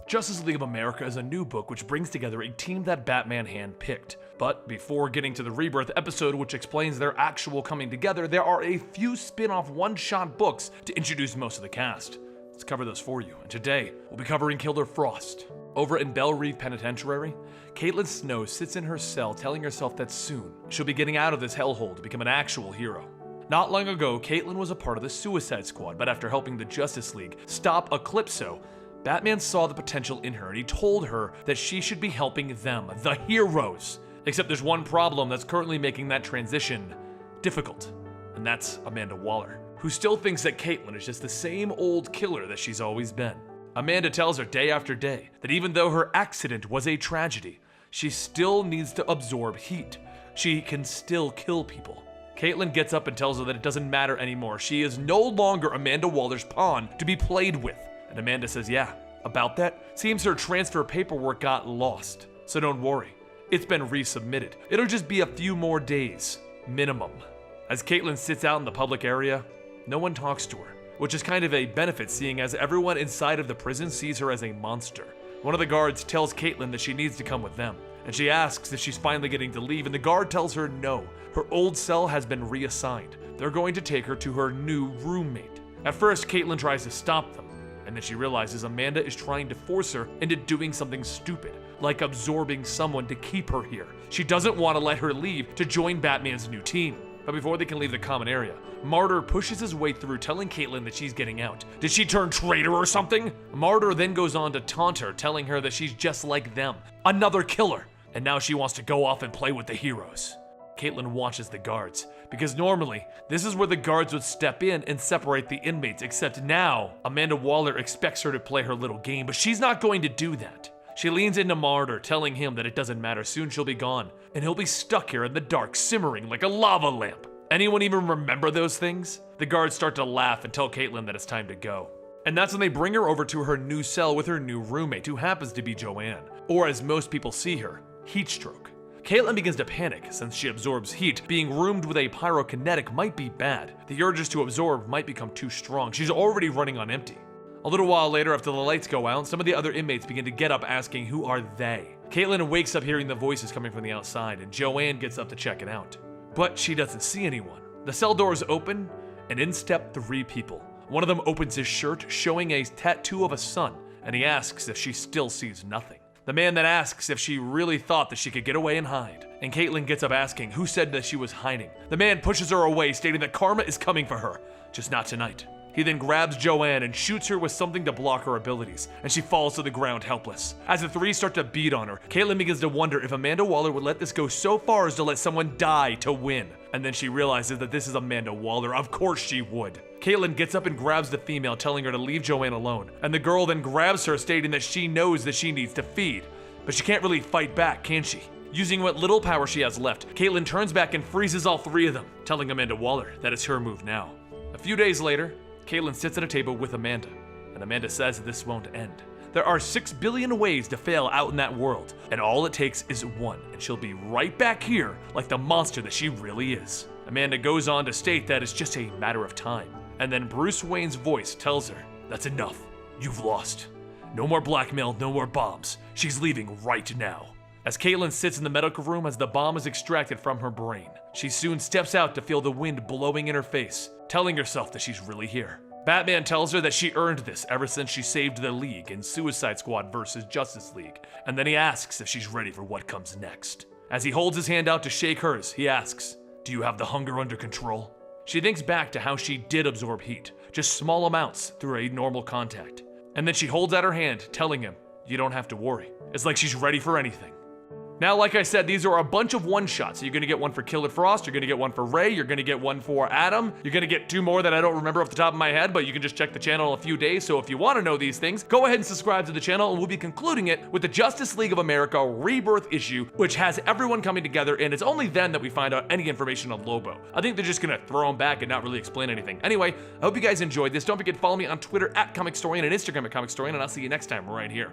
Justice League of America is a new book which brings together a team that Batman handpicked. But before getting to the Rebirth episode which explains their actual coming together, there are a few spin-off one-shot books to introduce most of the cast. Let's cover those for you, and today we'll be covering Killer Frost. Over in Belle Reve Penitentiary, Caitlin Snow sits in her cell telling herself that soon she'll be getting out of this hellhole to become an actual hero. Not long ago, Caitlin was a part of the Suicide Squad, but after helping the Justice League stop Eclipso, Batman saw the potential in her and he told her that she should be helping them, the heroes. Except there's one problem that's currently making that transition difficult, and that's Amanda Waller, who still thinks that Caitlin is just the same old killer that she's always been. Amanda tells her day after day that even though her accident was a tragedy, she still needs to absorb heat. She can still kill people. Caitlin gets up and tells her that it doesn't matter anymore. She is no longer Amanda Waller's pawn to be played with. And Amanda says, yeah, about that, seems her transfer paperwork got lost. So don't worry, it's been resubmitted. It'll just be a few more days, minimum. As Caitlin sits out in the public area, no one talks to her, which is kind of a benefit seeing as everyone inside of the prison sees her as a monster. One of the guards tells Caitlin that she needs to come with them, and she asks if she's finally getting to leave, and the guard tells her no. Her old cell has been reassigned. They're going to take her to her new roommate. At first, Caitlin tries to stop them, and then she realizes Amanda is trying to force her into doing something stupid, like absorbing someone to keep her here. She doesn't want to let her leave to join Batman's new team. But before they can leave the common area, Martyr pushes his way through telling Caitlin that she's getting out. Did she turn traitor or something? Martyr then goes on to taunt her, telling her that she's just like them, another killer, and now she wants to go off and play with the heroes. Caitlin watches the guards, because normally, this is where the guards would step in and separate the inmates, except now, Amanda Waller expects her to play her little game, but she's not going to do that. She leans into Martyr, telling him that it doesn't matter, soon she'll be gone, and he'll be stuck here in the dark, simmering like a lava lamp. Anyone even remember those things? The guards start to laugh and tell Caitlin that it's time to go. And that's when they bring her over to her new cell with her new roommate, who happens to be Joanne, or as most people see her, Heatstroke. Caitlin begins to panic since she absorbs heat. Being roomed with a pyrokinetic might be bad. The urges to absorb might become too strong. She's already running on empty. A little while later, after the lights go out, some of the other inmates begin to get up asking who are they. Caitlin wakes up hearing the voices coming from the outside, and Joanne gets up to check it out. But she doesn't see anyone. The cell doors open, and in step 3 people. One of them opens his shirt, showing a tattoo of a sun, and he asks if she still sees nothing. The man then asks if she really thought that she could get away and hide. And Caitlin gets up asking who said that she was hiding. The man pushes her away, stating that karma is coming for her, just not tonight. He then grabs Joanne and shoots her with something to block her abilities, and she falls to the ground helpless. As the 3 start to beat on her, Caitlin begins to wonder if Amanda Waller would let this go so far as to let someone die to win. And then she realizes that this is Amanda Waller. Of course she would. Caitlin gets up and grabs the female, telling her to leave Joanne alone. And the girl then grabs her, stating that she knows that she needs to feed. But she can't really fight back, can she? Using what little power she has left, Caitlin turns back and freezes all 3 of them, telling Amanda Waller that it's her move now. A few days later, Caitlin sits at a table with Amanda, and Amanda says that this won't end. There are 6 billion ways to fail out in that world, and all it takes is one, and she'll be right back here like the monster that she really is. Amanda goes on to state that it's just a matter of time, and then Bruce Wayne's voice tells her, that's enough, you've lost. No more blackmail, no more bombs. She's leaving right now. As Caitlin sits in the medical room as the bomb is extracted from her brain, she soon steps out to feel the wind blowing in her face, telling herself that she's really here. Batman tells her that she earned this ever since she saved the League in Suicide Squad vs. Justice League, and then he asks if she's ready for what comes next. As he holds his hand out to shake hers, he asks, do you have the hunger under control? She thinks back to how she did absorb heat, just small amounts through a normal contact. And then she holds out her hand, telling him, you don't have to worry. It's like she's ready for anything. Now, like I said, these are a bunch of one-shots. So you're gonna get one for Killer Frost, you're gonna get one for Ray, you're gonna get one for Adam, you're gonna get 2 more that I don't remember off the top of my head, but you can just check the channel in a few days. So if you wanna know these things, go ahead and subscribe to the channel, and we'll be concluding it with the Justice League of America Rebirth issue, which has everyone coming together, and it's only then that we find out any information on Lobo. I think they're just gonna throw him back and not really explain anything. Anyway, I hope you guys enjoyed this. Don't forget to follow me on Twitter at Comicstorian and Instagram at Comicstorian, and I'll see you next time right here.